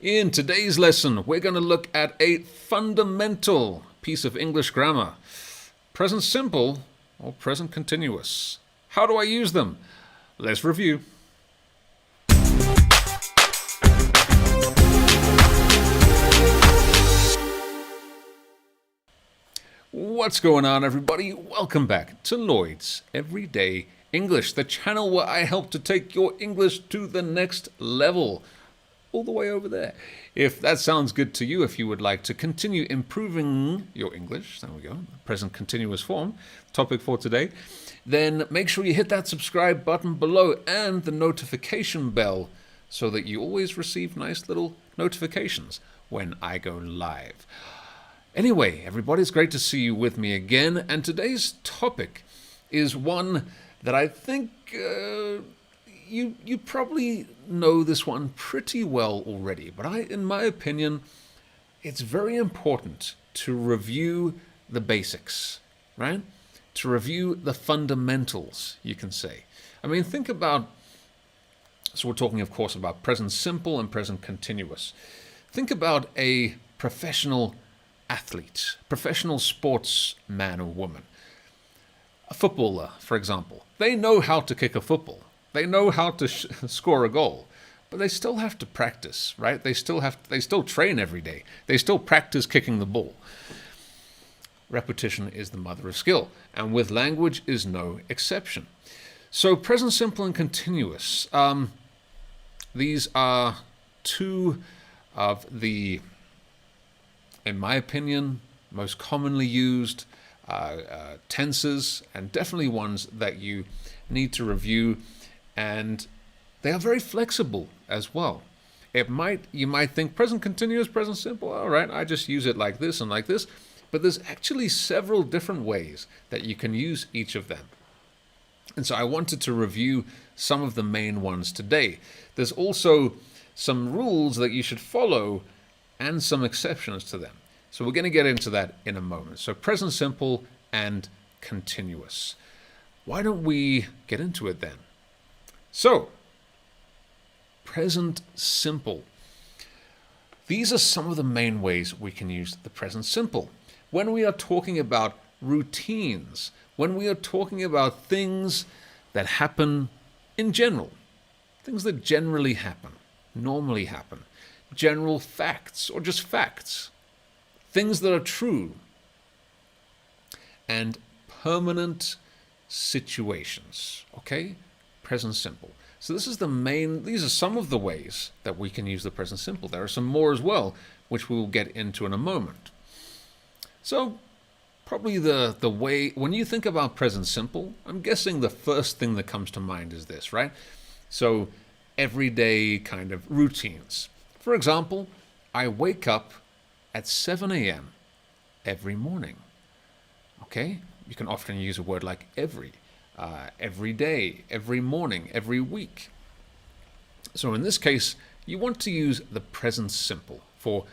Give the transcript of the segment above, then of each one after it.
In today's lesson, we're going to look at a fundamental piece of English grammar. Present simple or present continuous. How do I use them? Let's review. What's going on, everybody? Welcome back to Lloyd's Everyday English, the channel where I help to take your English to the next level. All the way over there. If that sounds good to you, if you would like to continue improving your English, there we go, present continuous form, topic for today, then make sure you hit that subscribe button below and the notification bell so that you always receive nice little notifications when I go live. Anyway, everybody, it's great to see you with me again, and today's topic is one that I think you probably know this one pretty well already, but in my opinion, it's very important to review the basics, right? To review the fundamentals, you can say. I mean, think about, so we're talking, of course, about present simple and present continuous. Think about a professional athlete, professional sportsman or woman. A footballer, for example. They know how to kick a football. They know how to score a goal, but they still have to practice, right? They still train every day. They still practice kicking the ball. Repetition is the mother of skill, and with language is no exception. So present simple and continuous. These are two of the, in my opinion, most commonly used tenses, and definitely ones that you need to review. And they are very flexible as well. You might think present continuous, present simple, all right, I just use it like this and like this. But there's actually several different ways that you can use each of them. And so I wanted to review some of the main ones today. There's also some rules that you should follow and some exceptions to them. So we're going to get into that in a moment. So present simple and continuous. Why don't we get into it then? So, present simple. These are some of the main ways we can use the present simple. When we are talking about routines, when we are talking about things that happen in general, things that generally happen, normally happen, general facts or just facts, things that are true, and permanent situations, okay? Present simple. So these are some of the ways that we can use the present simple. There are some more as well, which we will get into in a moment. So probably the way, when you think about present simple, I'm guessing the first thing that comes to mind is this, right? So everyday kind of routines. For example, I wake up at 7 a.m. every morning. Okay? You can often use a word like every day, every morning, every week. So in this case, you want to use the present simple for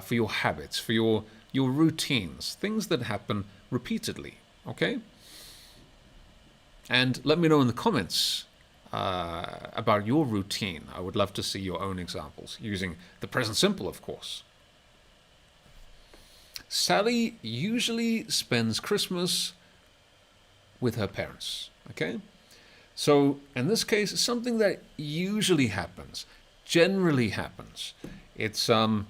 your habits, for your routines, things that happen repeatedly. Okay? And let me know in the comments about your routine. I would love to see your own examples using the present simple, of course. Sally usually spends Christmas with her parents, okay? So in this case, it's something that usually happens, generally happens. It's something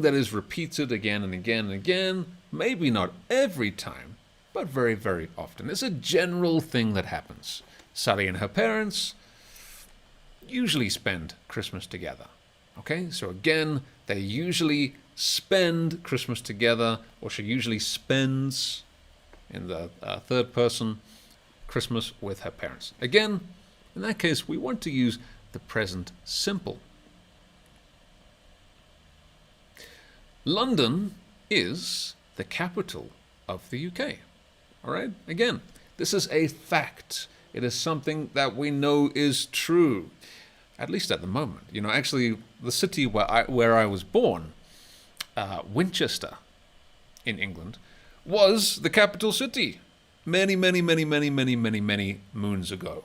that is repeated again and again and again, maybe not every time, but very, very often. It's a general thing that happens. Sally and her parents usually spend Christmas together, okay? So again, they usually spend Christmas together, or she usually spends, in the third person, Christmas with her parents. Again, in that case, we want to use the present simple. London is the capital of the UK. All right? Again, this is a fact. It is something that we know is true, at least at the moment. You know, actually, the city where I was born, Winchester, in England, was the capital city many moons ago.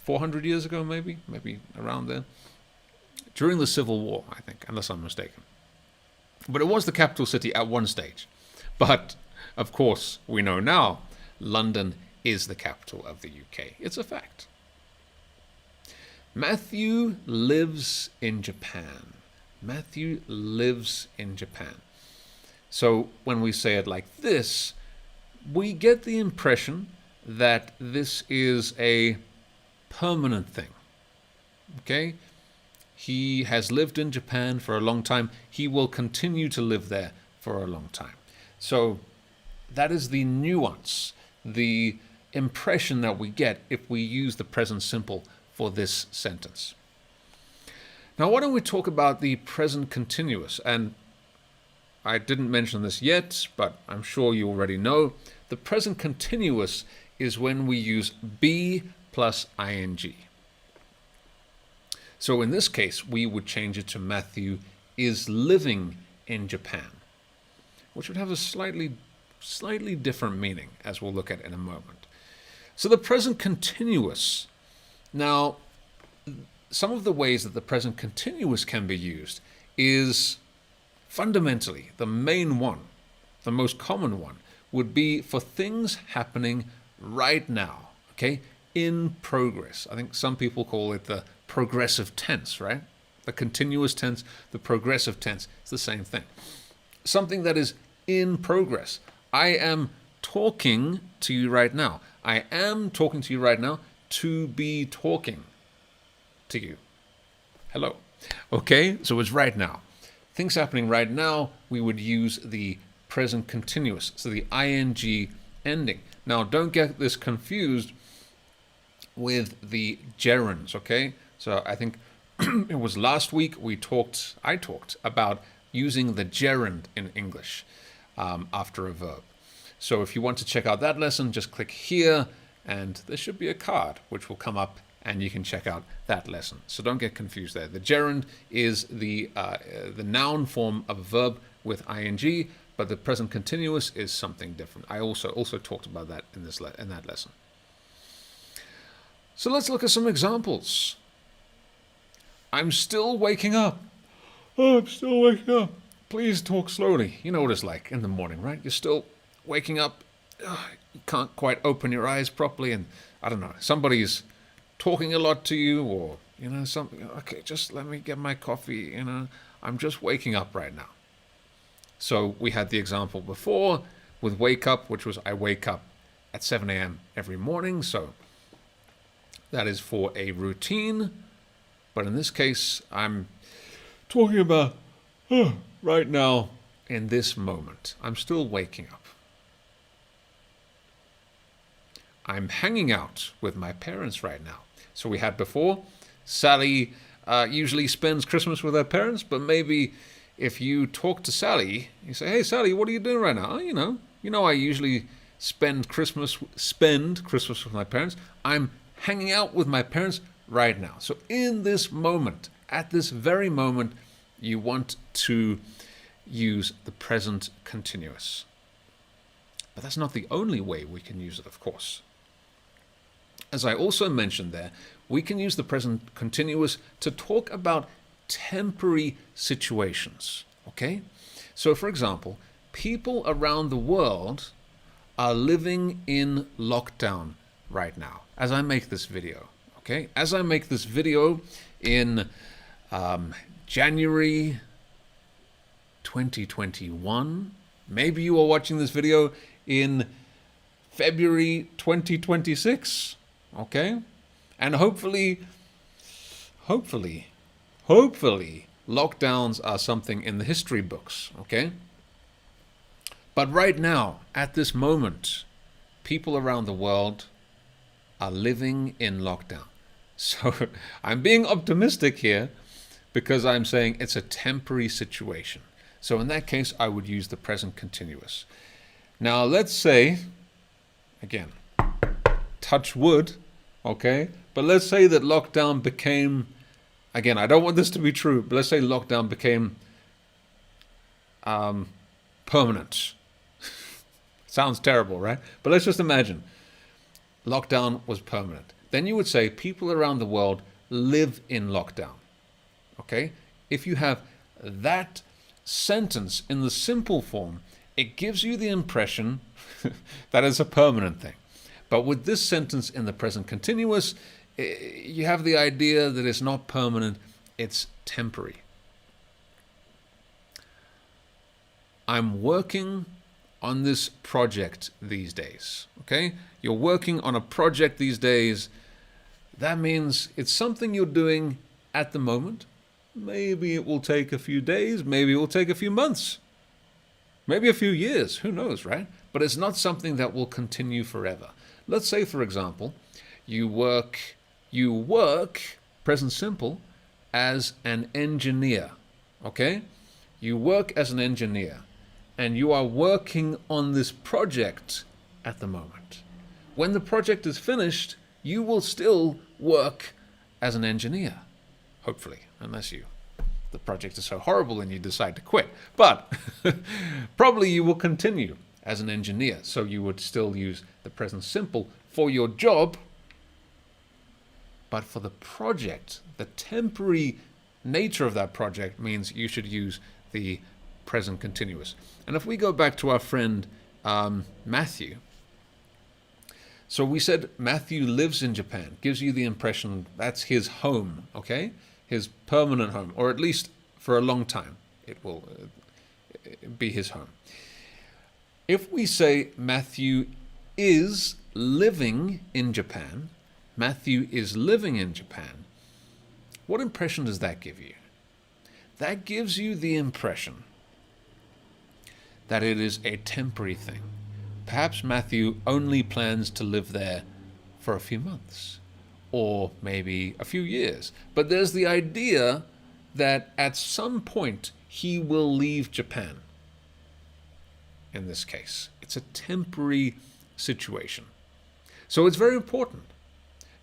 400 years ago, maybe around there. during the Civil War, I think, unless I'm mistaken. But it was the capital city at one stage. But, of course, we know now, London is the capital of the UK. It's a fact. Matthew lives in Japan. Matthew lives in Japan. So when we say it like this, we get the impression that this is a permanent thing. Okay? He has lived in Japan for a long time. He will continue to live there for a long time. So that is the nuance, the impression that we get if we use the present simple for this sentence. Now, why don't we talk about the present continuous? And I didn't mention this yet, but I'm sure you already know. The present continuous is when we use be plus ing. So in this case, we would change it to Matthew is living in Japan, which would have a slightly different meaning, as we'll look at in a moment. So the present continuous. Now, some of the ways that the present continuous can be used is fundamentally the main one, the most common one, would be for things happening right now, okay, in progress. I think some people call it the progressive tense, right? The continuous tense, the progressive tense, it's the same thing. Something that is in progress. I am talking to you right now. I am talking to you right now to be talking to you. Hello. Okay, so it's right now. Things happening right now, we would use the present continuous, so the ing ending. Now, don't get this confused with the gerunds, okay? So I think it was last week I talked about using the gerund in English after a verb. So if you want to check out that lesson, just click here, and there should be a card which will come up, and you can check out that lesson. So don't get confused there. The gerund is the noun form of a verb with ing, but the present continuous is something different. I also talked about that in that lesson. So let's look at some examples. I'm still waking up. Oh, I'm still waking up. Please talk slowly. You know what it's like in the morning, right? You're still waking up. You can't quite open your eyes properly, and I don't know, somebody's talking a lot to you, or something. Okay, just let me get my coffee. I'm just waking up right now. So we had the example before with wake up, which was I wake up at 7 a.m. every morning. So that is for a routine. But in this case, I'm talking about right now in this moment. I'm still waking up. I'm hanging out with my parents right now. So we had before, Sally usually spends Christmas with her parents, but maybe if you talk to Sally, you say, "Hey Sally, what are you doing right now?" "Oh, you know, I usually spend Christmas with my parents. I'm hanging out with my parents right now." So in this moment, at this very moment, you want to use the present continuous. But that's not the only way we can use it, of course. As I also mentioned there, we can use the present continuous to talk about temporary situations, okay? So for example, people around the world are living in lockdown right now as I make this video, okay? As I make this video in January 2021, maybe you are watching this video in February 2026, okay? And hopefully, lockdowns are something in the history books, okay? But right now, at this moment, people around the world are living in lockdown. So I'm being optimistic here because I'm saying it's a temporary situation. So in that case, I would use the present continuous. Now, let's say, again, touch wood, okay? But let's say that lockdown became, again, I don't want this to be true, but let's say lockdown became permanent. Sounds terrible, right? But let's just imagine lockdown was permanent. Then you would say people around the world live in lockdown. okay? If you have that sentence in the simple form, it gives you the impression that it's a permanent thing. But with this sentence in the present continuous, you have the idea that it's not permanent, it's temporary. I'm working on this project these days, okay? You're working on a project these days. That means it's something you're doing at the moment. Maybe it will take a few days, maybe it will take a few months, maybe a few years, who knows, right? But it's not something that will continue forever. Let's say, for example, you work, present simple, as an engineer, okay? You work as an engineer, and you are working on this project at the moment. When the project is finished, you will still work as an engineer, hopefully, unless the project is so horrible and you decide to quit. But probably you will continue as an engineer, so you would still use the present simple for your job, but for the project, the temporary nature of that project means you should use the present continuous. And if we go back to our friend Matthew, so we said Matthew lives in Japan, gives you the impression that's his home, okay? His permanent home, or at least for a long time, it will be his home. If we say Matthew is living in Japan, Matthew is living in Japan, what impression does that give you? That gives you the impression that it is a temporary thing. Perhaps Matthew only plans to live there for a few months, or maybe a few years. But there's the idea that at some point he will leave Japan. In this case, it's a temporary situation. So it's very important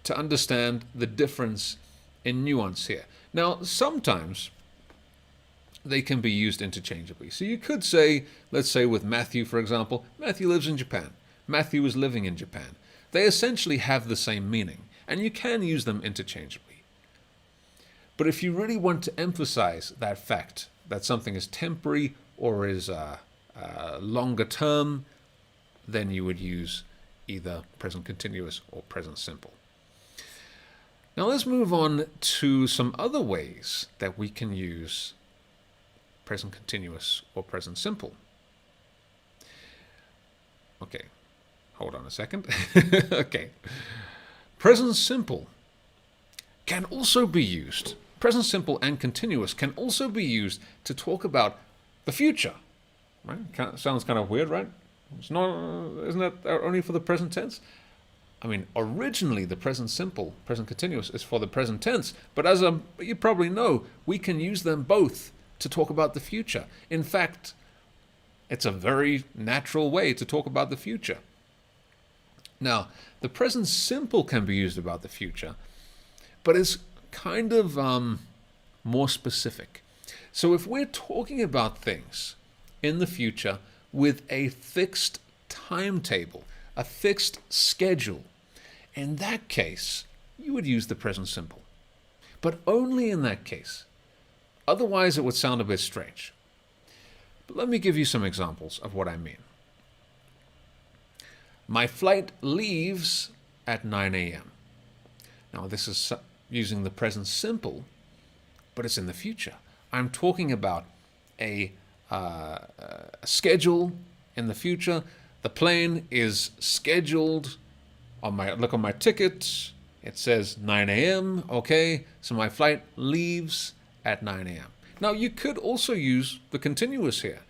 to understand the difference in nuance here. Now, sometimes they can be used interchangeably. So you could say, let's say with Matthew, for example, Matthew lives in Japan. Matthew is living in Japan. They essentially have the same meaning, and you can use them interchangeably. But if you really want to emphasize that fact, that something is temporary or is longer term, then you would use either present continuous or present simple. Now let's move on to some other ways that we can use present continuous or present simple. Okay, hold on a second. Okay. Present simple can also be used, present simple and continuous can also be used to talk about the future. Right? Sounds kind of weird, right? It's not, isn't that only for the present tense? I mean, originally the present simple, present continuous is for the present tense, but as you probably know, we can use them both to talk about the future. In fact, it's a very natural way to talk about the future. Now, the present simple can be used about the future, but it's kind of more specific. So if we're talking about things in the future with a fixed timetable, a fixed schedule, in that case, you would use the present simple. But only in that case. Otherwise, it would sound a bit strange. But let me give you some examples of what I mean. My flight leaves at 9 a.m. Now, this is using the present simple, but it's in the future. I'm talking about a schedule in the future. The plane is scheduled on my ticket. It says 9 a.m. Okay, so my flight leaves at 9 a.m. Now, you could also use the continuous here.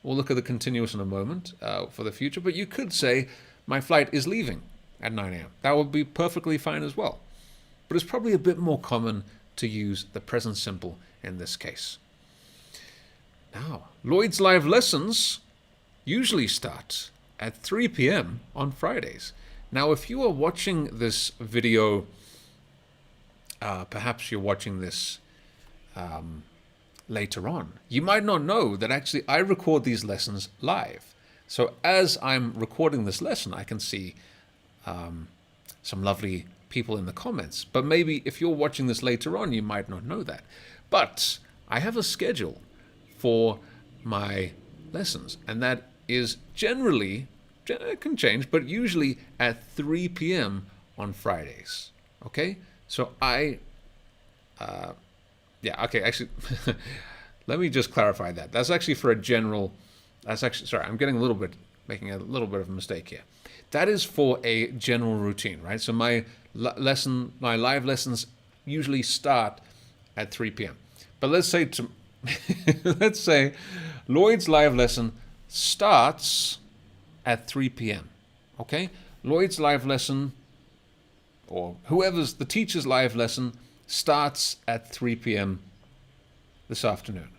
We'll look at the continuous in a moment for the future, but you could say my flight is leaving at 9 a.m. That would be perfectly fine as well. But it's probably a bit more common to use the present simple in this case. Now, Lloyd's live lessons usually start at 3 p.m. on Fridays. Now, if you are watching this video, perhaps you're watching this later on, you might not know that actually I record these lessons live. So as I'm recording this lesson, I can see some lovely people in the comments. But maybe if you're watching this later on, you might not know that. But I have a schedule for my lessons, and that is generally, it can change, but usually at 3 p.m. on Fridays. Okay? So actually, let me just clarify that. That's actually for a general, sorry, I'm making a little bit of a mistake here. That is for a general routine, right? So my live lessons usually start at 3 p.m. But let's say let's say Lloyd's live lesson starts at 3 p.m. Okay? Lloyd's live lesson, or the teacher's live lesson, starts at 3 p.m. this afternoon,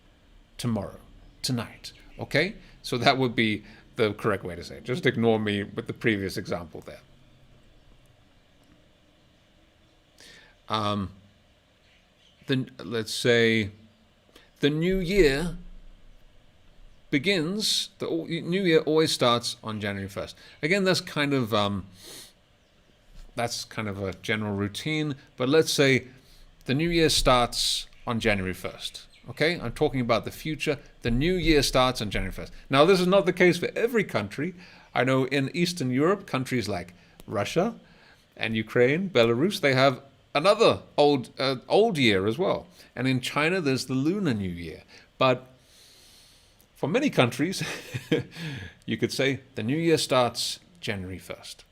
tomorrow, tonight. Okay? So that would be the correct way to say it. Just ignore me with the previous example there. Then let's say the new year begins. The new year always starts on January 1st. Again, that's kind of a general routine. But let's say the new year starts on January 1st. Okay, I'm talking about the future. The new year starts on January 1st. Now, this is not the case for every country. I know in Eastern Europe, countries like Russia and Ukraine, Belarus, they have another old year as well. And in China, there's the Lunar New Year. But for many countries, you could say the new year starts January 1st.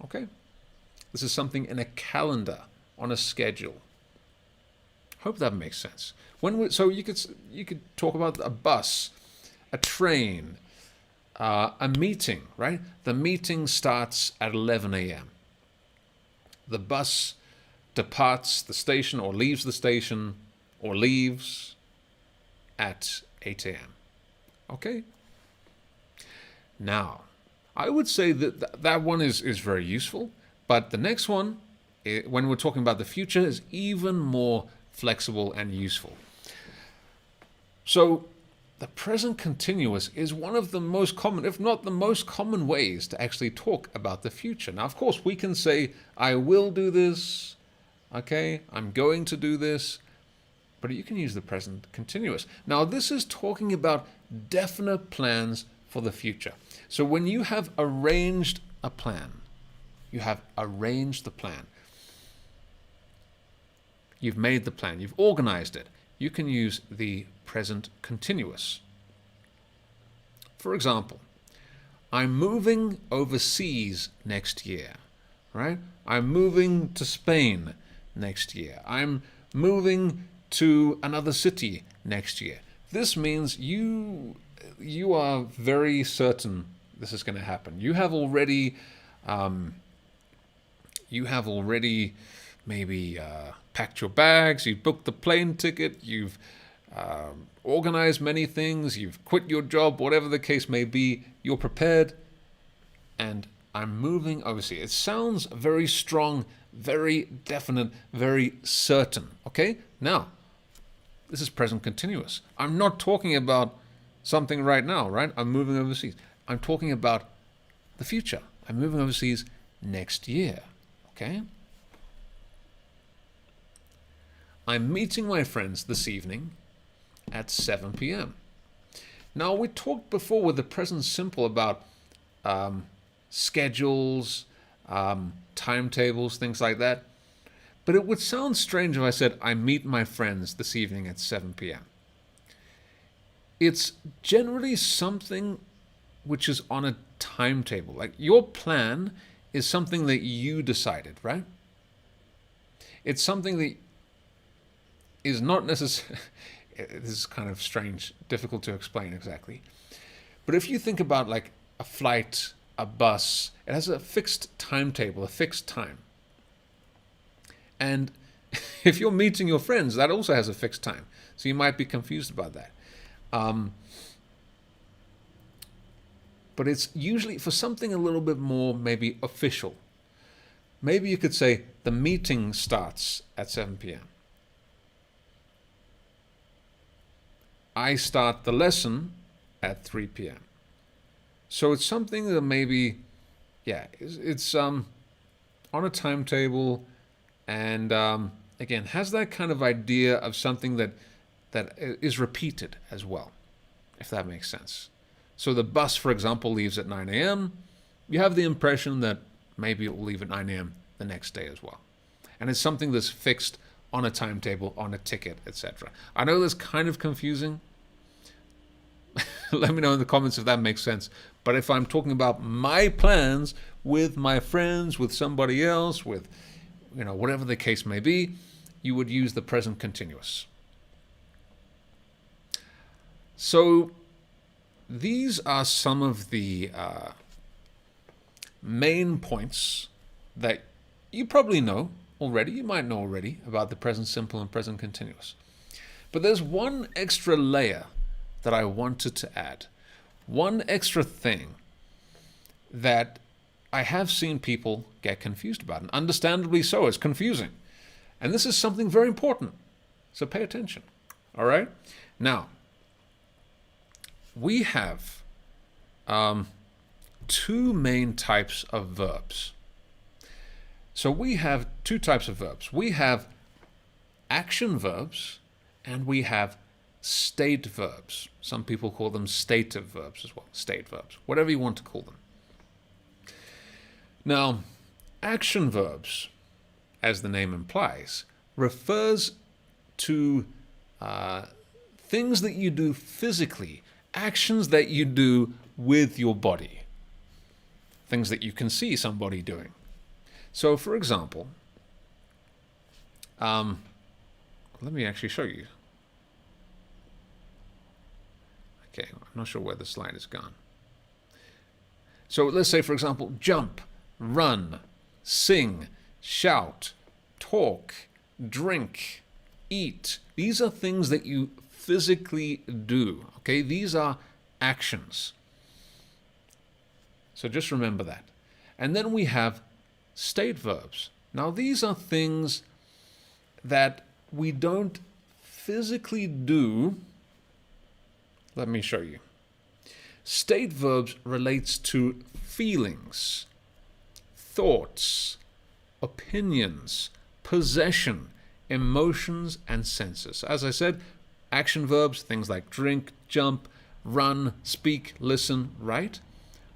Okay? This is something in a calendar, on a schedule. Hope that makes sense. So you could talk about a bus, a train, a meeting, right? The meeting starts at 11 a.m. The bus departs the station or leaves the station or leaves at 8 a.m. Okay? Now, I would say that one is very useful, but the next one, when we're talking about the future, is even more flexible and useful. So the present continuous is one of the most common, if not the most common ways to actually talk about the future. Now, of course, we can say, I will do this, okay, I'm going to do this, but you can use the present continuous. Now, this is talking about definite plans for the future. So when you have arranged a plan, you have arranged the plan. You've made the plan, you've organized it. You can use the present continuous. For example, I'm moving overseas next year, right? I'm moving to Spain next year. I'm moving to another city next year. This means you are very certain this is going to happen. You have already maybe packed your bags, you've booked the plane ticket, you've organized many things, you've quit your job, whatever the case may be, you're prepared, and I'm moving overseas. It sounds very strong, very definite, very certain, okay? Now, this is present continuous. I'm not talking about something right now, right? I'm moving overseas. I'm talking about the future. I'm moving overseas next year, okay? I'm meeting my friends this evening at 7 p.m. Now, we talked before with the present simple about schedules, timetables, things like that. But it would sound strange if I said, I meet my friends this evening at 7 p.m. It's generally something which is on a timetable. Like your plan is something that you decided, right? It's something that is not necessarily, this is kind of strange, difficult to explain exactly. But if you think about like a flight, a bus, it has a fixed timetable, a fixed time. And if you're meeting your friends, that also has a fixed time. So you might be confused about that. But it's usually for something a little bit more maybe official. Maybe you could say the meeting starts at 7 p.m. I start the lesson at 3 p.m. So it's something that maybe, it's on a timetable and again, has that kind of idea of something that that is repeated as well, if that makes sense. So the bus, for example, leaves at 9 a.m. You have the impression that maybe it will leave at 9 a.m. the next day as well. And it's something that's fixed on a timetable, on a ticket, etc. I know that's kind of confusing. Let me know in the comments if that makes sense. But if I'm talking about my plans with my friends, with somebody else, with, whatever the case may be, you would use the present continuous. So these are some of the main points that you probably know already. You might know already about the present simple and present continuous. But there's one extra layer that I wanted to add. One extra thing that I have seen people get confused about, and understandably so. It's confusing. And this is something very important. So pay attention. All right? Now, we have two main types of verbs. So we have two types of verbs. We have action verbs and we have state verbs. Some people call them stative verbs as well. State verbs, whatever you want to call them. Now, action verbs, as the name implies, refers to things that you do physically, actions that you do with your body, things that you can see somebody doing. So, for example, let me actually show you. Okay, I'm not sure where the slide has gone. So let's say, for example, jump, run, sing, shout, talk, drink, eat. These are things that you physically do, okay? These are actions. So just remember that. And then we have state verbs. Now, these are things that we don't physically do. Let me show you. State verbs relates to feelings, thoughts, opinions, possession, emotions, and senses. As I said, action verbs, things like drink, jump, run, speak, listen, right?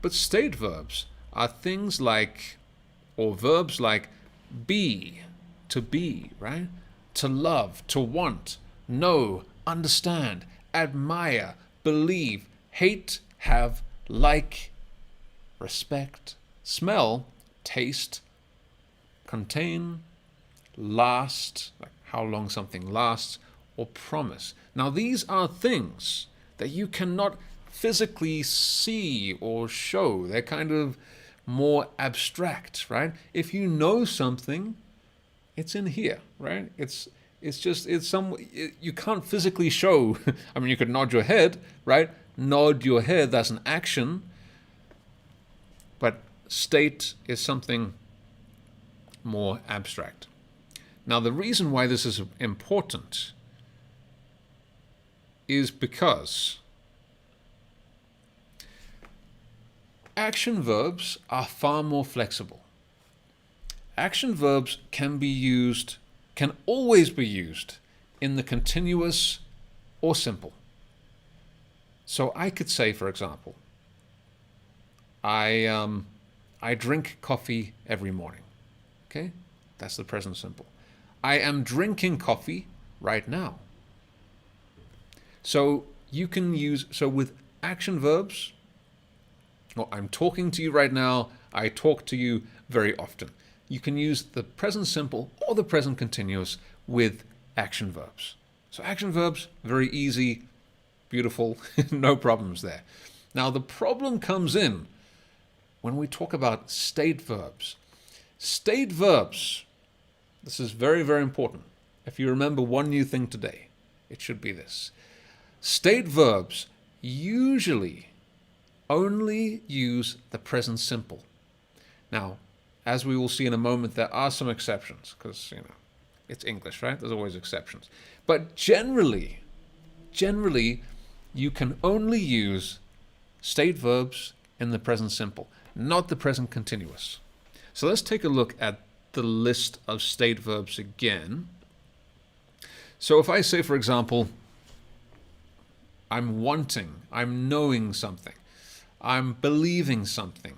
But state verbs are things like, or verbs like be, to be, right? To love, to want, know, understand, admire, believe, hate, have, like, respect, smell, taste, contain, last, like how long something lasts, or promise. Now, these are things that you cannot physically see or show. They're kind of more abstract, right? If you know something, it's in here, right? You can't physically show. I mean, you could nod your head, right? Nod your head, that's an action. But state is something more abstract. Now, the reason why this is important is because action verbs are far more flexible. Action verbs can always be used in the continuous or simple. So I could say, for example, I drink coffee every morning. Okay? That's the present simple. I am drinking coffee right now. So you can use, with action verbs, well, I'm talking to you right now, I talk to you very often. You can use the present simple or the present continuous with action verbs. So action verbs, very easy, beautiful, no problems there. Now the problem comes in when we talk about state verbs. State verbs, this is very, very important. If you remember one new thing today, it should be this. State verbs usually only use the present simple. Now, as we will see in a moment, there are some exceptions because, it's English, right? There's always exceptions. But generally, you can only use state verbs in the present simple, not the present continuous. So let's take a look at the list of state verbs again. So if I say, for example, I'm wanting, I'm knowing something, I'm believing something.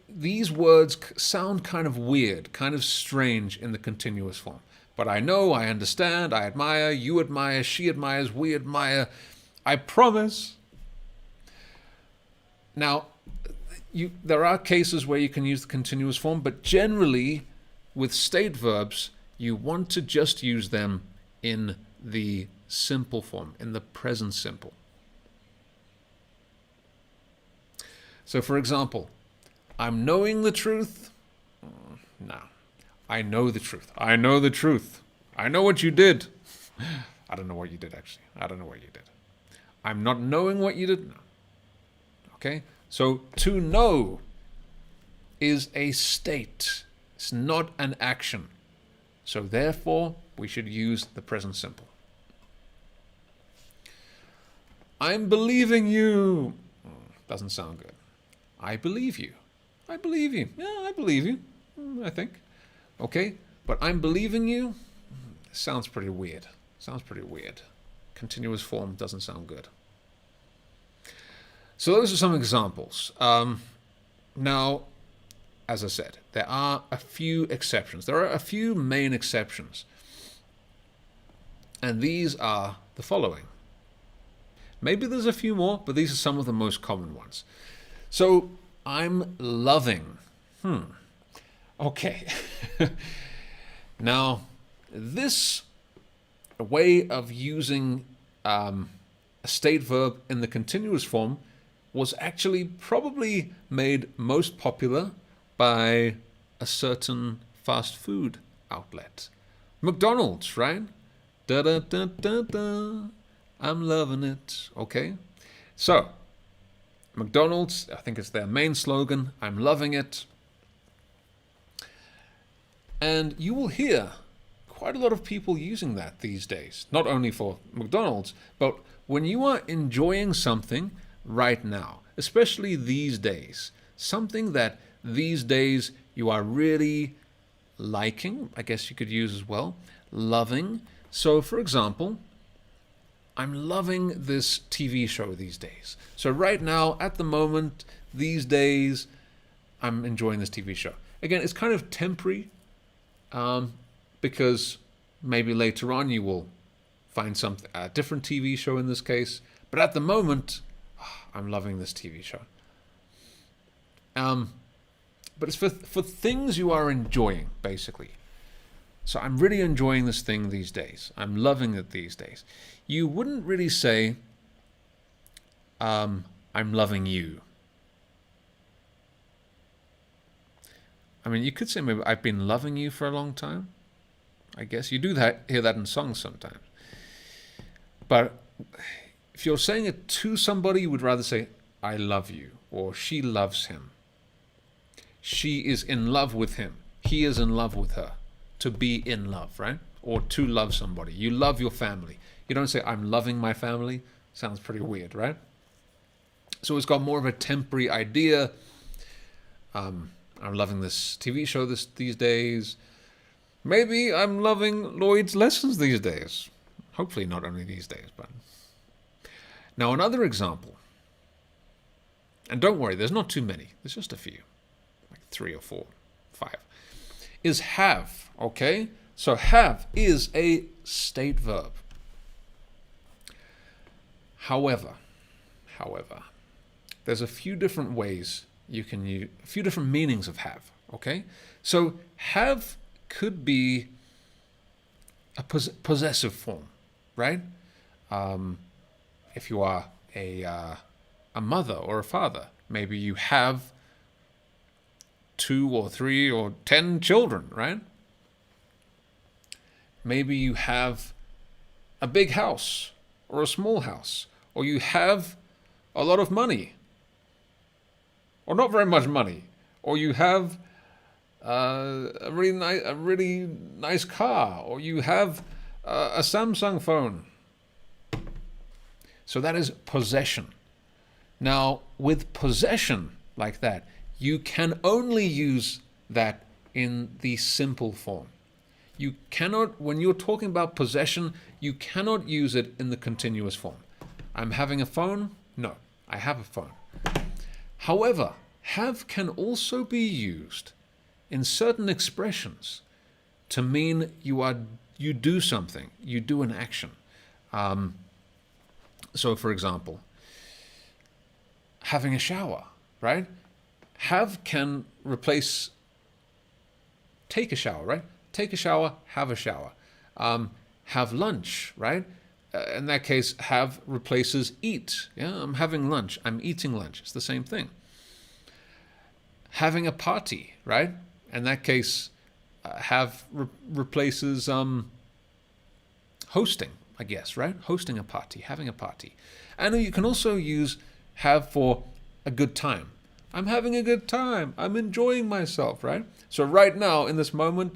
These words sound kind of weird, kind of strange in the continuous form. But I know, I understand, I admire, you admire, she admires, we admire, I promise. Now, there are cases where you can use the continuous form, but generally, with state verbs, you want to just use them in the simple form, in the present simple. So, for example, I'm knowing the truth. No. I know the truth. I know the truth. I know what you did. I don't know what you did, actually. I don't know what you did. I'm not knowing what you did. No. Okay? So, to know is a state. It's not an action. So, therefore, we should use the present simple. I'm believing you. Doesn't sound good. I believe you. I believe you. Yeah, I believe you, I think. Okay, but I'm believing you sounds pretty weird. Sounds pretty weird. Continuous form doesn't sound good. So those are some examples. Now, as I said, there are a few exceptions. There are a few main exceptions. And these are the following. Maybe there's a few more, but these are some of the most common ones. So, I'm loving. Okay. Now, this way of using a state verb in the continuous form was actually probably made most popular by a certain fast food outlet. McDonald's, right? Da da da da da. I'm loving it. Okay? So, McDonald's, I think it's their main slogan, I'm loving it. And you will hear quite a lot of people using that these days. Not only for McDonald's, but when you are enjoying something right now, especially these days, something that these days you are really liking, I guess you could use as well, loving. So, for example, I'm loving this TV show these days. So right now, at the moment, these days, I'm enjoying this TV show. Again, it's kind of temporary, because maybe later on you will find a different TV show in this case. But at the moment, I'm loving this TV show. But it's for things you are enjoying, basically. So I'm really enjoying this thing these days. I'm loving it these days. You wouldn't really say, I'm loving you. I mean, you could say maybe I've been loving you for a long time. I guess you do hear that in songs sometimes. But if you're saying it to somebody, you would rather say, I love you, or she loves him. She is in love with him. He is in love with her. To be in love, right? Or to love somebody. You love your family. You don't say, I'm loving my family. Sounds pretty weird, right? So it's got more of a temporary idea. I'm loving this TV show these days. Maybe I'm loving Lloyd's lessons these days. Hopefully not only these days, but... Now another example. And don't worry, there's not too many. There's just a few. Like 3 or 4, 5. Is have, okay? So have is a state verb. However, there's a few different ways you can use, a few different meanings of have, okay? So have could be a possessive form, right? If you are a mother or a father, maybe you have 2 or 3 or 10 children, right? Maybe you have a big house or a small house, or you have a lot of money, or not very much money, or you have a really nice car, or you have a Samsung phone. So that is possession. Now, with possession like that, you can only use that in the simple form. You cannot, when you're talking about possession, you cannot use it in the continuous form. I'm having a phone? No, I have a phone. However, have can also be used in certain expressions to mean you do something, you do an action. So, for example, having a shower, right? Have can replace take a shower, right? Take a shower, have a shower. Have lunch, right? In that case, have replaces eat. Yeah, I'm having lunch. I'm eating lunch. It's the same thing. Having a party, right? In that case, have replaces hosting, I guess, right? Hosting a party, having a party. And you can also use have for a good time. I'm having a good time. I'm enjoying myself, right? So right now, in this moment,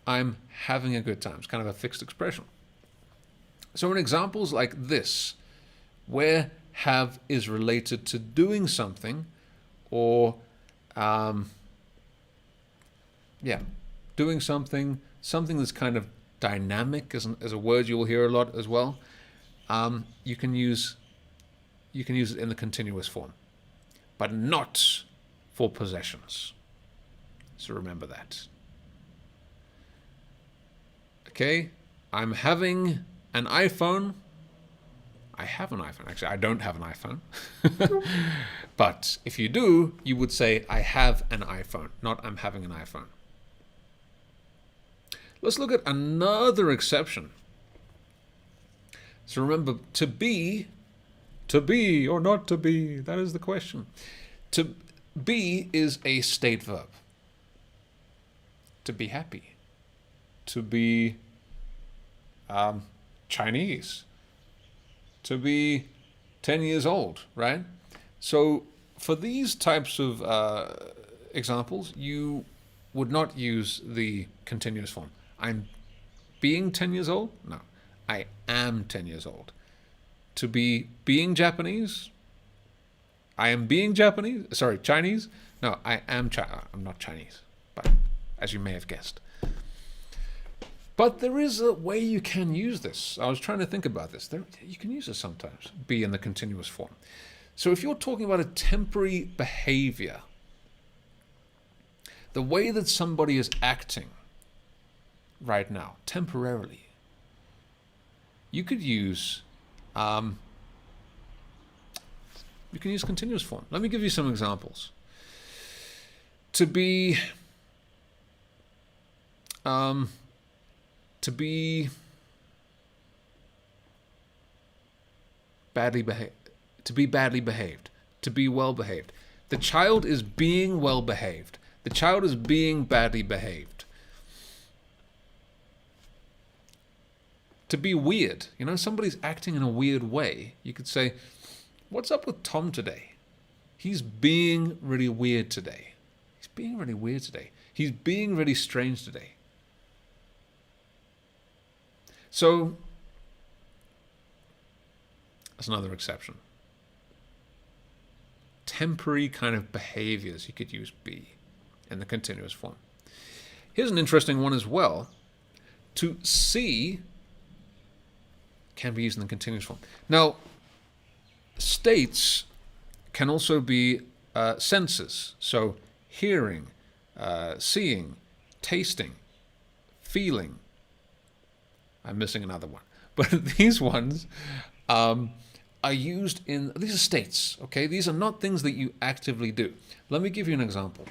I'm having a good time. It's kind of a fixed expression. So in examples like this, where have is related to doing something or, doing something that's kind of dynamic as a word you will hear a lot as well, you can use it in the continuous form, but not for possessions. So remember that. Okay, I'm having an iPhone. I have an iPhone. Actually, I don't have an iPhone. But if you do, you would say, I have an iPhone, not I'm having an iPhone. Let's look at another exception. So remember, to be or not to be, that is the question. To be is a state verb. To be happy. To be Chinese. To be 10 years old, right? So for these types of examples, you would not use the continuous form. I'm being 10 years old? No, I am 10 years old. To be being Japanese? I am being Japanese? Sorry, Chinese? No, I am I'm not Chinese, but as you may have guessed. But there is a way you can use this. I was trying to think about this. You can use it sometimes, be in the continuous form. So if you're talking about a temporary behavior, the way that somebody is acting right now, temporarily, you could use continuous form. Let me give you some examples. To be badly behaved, to be badly behaved, to be well behaved. The child is being well behaved. The child is being badly behaved. To be weird, somebody's acting in a weird way. You could say, what's up with Tom today? He's being really weird today. He's being really weird today. He's being really strange today. So, that's another exception. Temporary kind of behaviors, you could use be in the continuous form. Here's an interesting one as well. To see can be used in the continuous form. Now, states can also be senses. So, hearing, seeing, tasting, feeling. I'm missing another one. But these ones are used in, these are states, okay? These are not things that you actively do. Let me give you an example.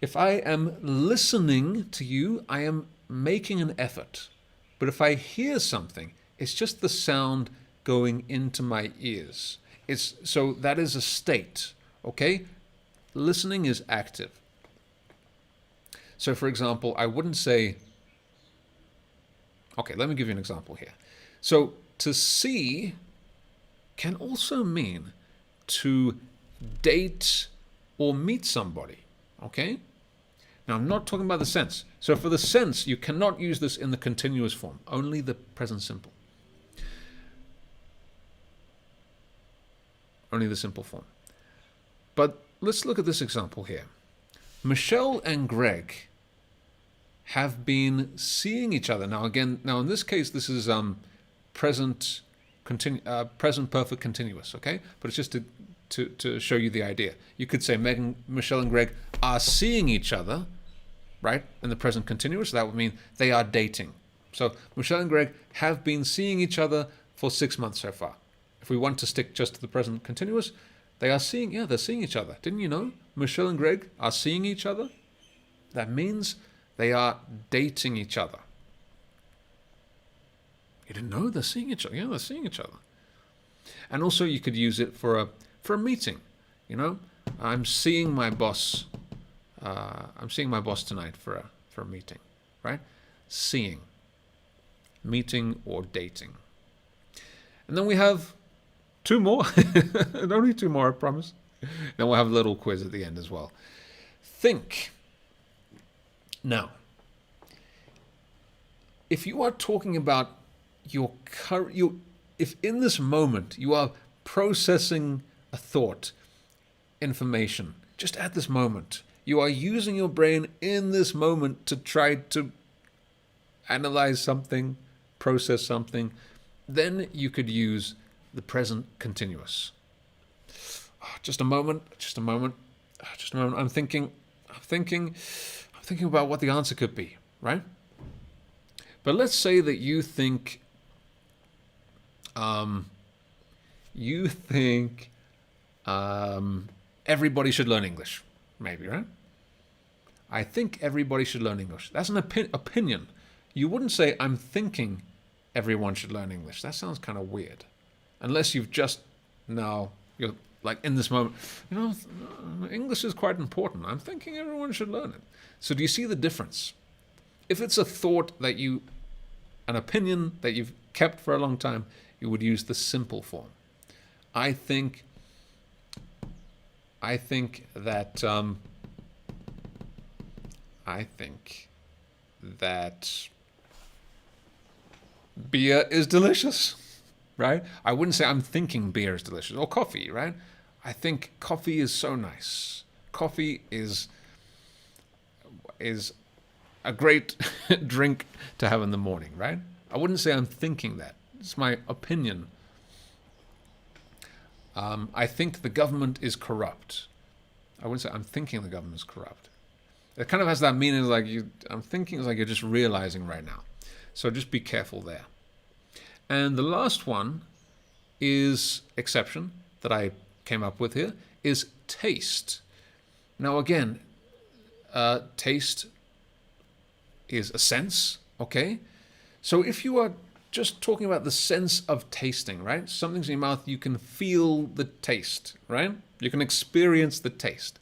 If I am listening to you, I am making an effort. But if I hear something, it's just the sound going into my ears. So that is a state, okay? Listening is active. So for example, I wouldn't say, okay, let me give you an example here. So to see can also mean to date or meet somebody, okay? Now, I'm not talking about the sense. So for the sense, you cannot use this in the continuous form, only the present simple. Only the simple form. But let's look at this example here. Michelle and Greg have been seeing each other. Now again, in this case, this is present perfect continuous, okay? But it's just to show you the idea. You could say Michelle and Greg are seeing each other, right? In the present continuous, that would mean they are dating. So Michelle and Greg have been seeing each other for 6 months so far. If we want to stick just to the present continuous, they're seeing each other. Didn't you know? Michelle and Greg are seeing each other. That means they are dating each other. You didn't know? They're seeing each other. Yeah, they're seeing each other. And also you could use it for a meeting. You know, I'm seeing my boss. I'm seeing my boss tonight for a meeting, right? Seeing, meeting, or dating. And then we have 2 more. Only 2 more, I promise. Then we'll have a little quiz at the end as well. Think. Now, if you are talking about if in this moment you are processing a thought, information, just at this moment, you are using your brain in this moment to try to analyze something, process something, then you could use the present continuous. Just a moment. I'm thinking about what the answer could be, right? But let's say that you think everybody should learn English, maybe, right? I think everybody should learn English. That's an opinion. You wouldn't say, I'm thinking everyone should learn English. That sounds kind of weird. Unless you've just now, you're like in this moment, English is quite important. I'm thinking everyone should learn it. So do you see the difference? If it's a thought an opinion that you've kept for a long time, you would use the simple form. I think that beer is delicious, right? I wouldn't say I'm thinking beer is delicious, or coffee, right? I think coffee is so nice. Coffee is a great drink to have in the morning, right? I wouldn't say I'm thinking that. It's my opinion. I think the government is corrupt. I wouldn't say I'm thinking the government is corrupt. It kind of has that meaning like I'm thinking is like you're just realizing right now. So just be careful there. And the last one is exception that I came up with here is taste. Now again, taste is a sense, okay? So if you are just talking about the sense of tasting, right? Something's in your mouth, you can feel the taste, right? You can experience the taste,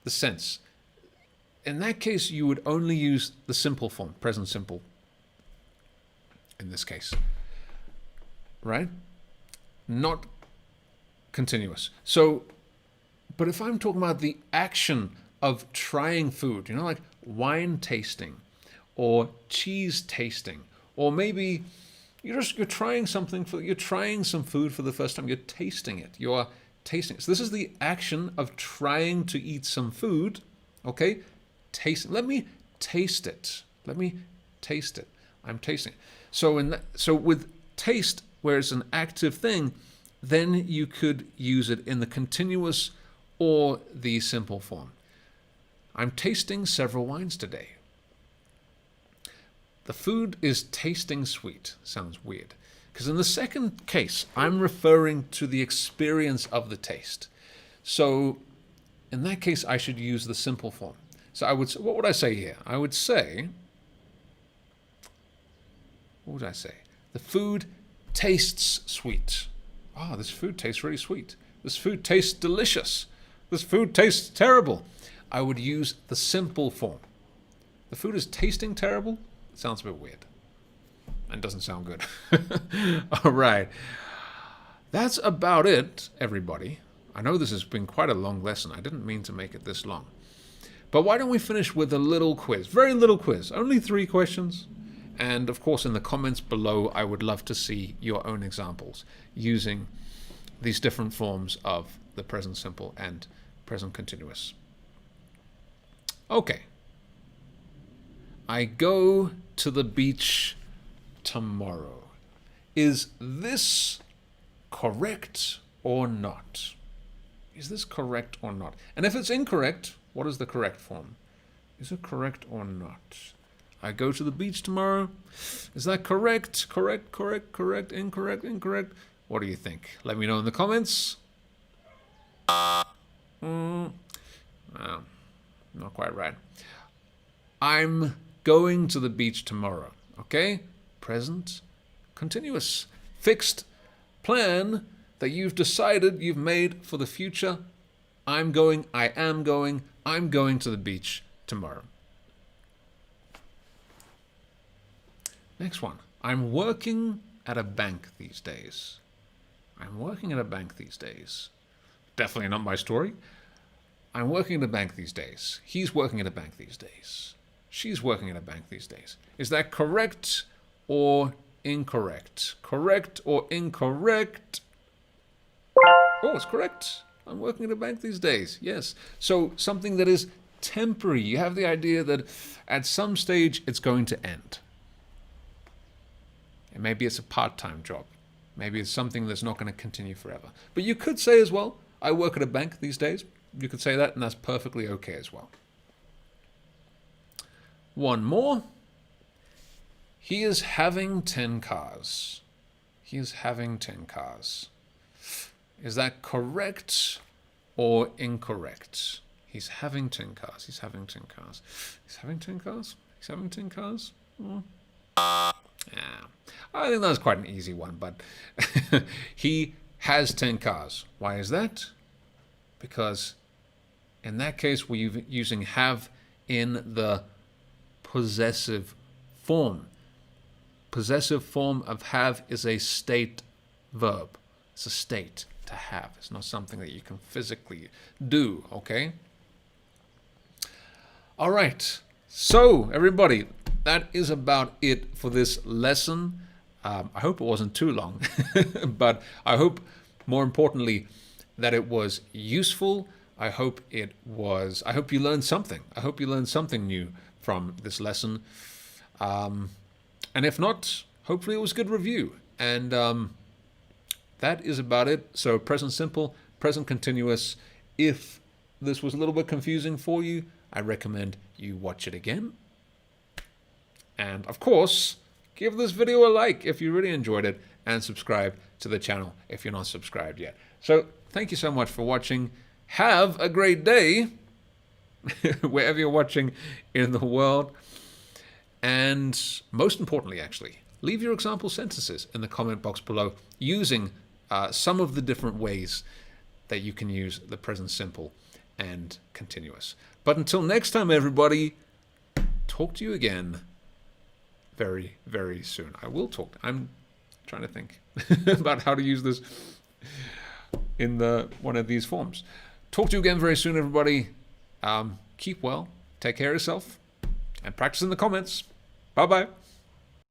the sense. In that case, you would only use the simple form, present simple, in this case, right? Not continuous. So, but if I'm talking about the action of trying food, like wine tasting or cheese tasting, or maybe you're trying some food for the first time, you're tasting it. You are tasting it. So this is the action of trying to eat some food, okay? Tasting. Let me taste it. I'm tasting it. So with taste, where it's an active thing, then you could use it in the continuous or the simple form. I'm tasting several wines today. The food is tasting sweet. Sounds weird. Because in the second case, I'm referring to the experience of the taste. So in that case, I should use the simple form. So what would I say here? I would say, the food tastes sweet. This food tastes really sweet. This food tastes delicious. This food tastes terrible. I would use the simple form. The food is tasting terrible? It sounds a bit weird. And doesn't sound good. All right. That's about it, everybody. I know this has been quite a long lesson. I didn't mean to make it this long. But why don't we finish with a little quiz? Very little quiz. Only 3 questions. And of course, in the comments below, I would love to see your own examples using these different forms of the present simple and present continuous. Okay. I go to the beach tomorrow. Is this correct or not? Is this correct or not? And if it's incorrect, what is the correct form? Is it correct or not? I go to the beach tomorrow. Is that correct? Correct, correct, correct, incorrect, incorrect? What do you think? Let me know in the comments. No, not quite right. I'm going to the beach tomorrow. Okay? Present, continuous, fixed plan that you've decided, you've made for the future. I'm going, I am going, I'm going to the beach tomorrow. Next one. I'm working at a bank these days. I'm working at a bank these days. Definitely not my story. I'm working at a bank these days. He's working at a bank these days. She's working at a bank these days. Is that correct or incorrect? Correct or incorrect? Oh, it's correct. I'm working at a bank these days. Yes. So something that is temporary. You have the idea that at some stage it's going to end. And maybe it's a part-time job. Maybe it's something that's not going to continue forever. But you could say as well, I work at a bank these days. You could say that, and that's perfectly okay as well. One more. He is having 10 cars. He is having 10 cars. Is that correct or incorrect? He's having 10 cars. He's having 10 cars. He's having 10 cars? He's having 10 cars? Yeah. I think that's quite an easy one, but he has 10 cars. Why is that? Because in that case, we're using have in the possessive form. Possessive form of have is a state verb. It's a state to have. It's not something that you can physically do, okay? All right. So, everybody, that is about it for this lesson. I hope it wasn't too long, but I hope, more importantly, that it was useful. I hope you learned something. I hope you learned something new from this lesson. And if not, hopefully it was a good review. And that is about it. So present simple, present continuous. If this was a little bit confusing for you, I recommend you watch it again. And of course, give this video a like if you really enjoyed it, and subscribe to the channel if you're not subscribed yet. So thank you so much for watching. Have a great day wherever you're watching in the world. And most importantly, actually, leave your example sentences in the comment box below using some of the different ways that you can use the present simple and continuous. But until next time, everybody, talk to you again very, very soon. I will talk. I'm trying to think about how to use this in one of these forms. Talk to you again very soon, everybody. Keep well, take care of yourself, and practice in the comments. Bye-bye.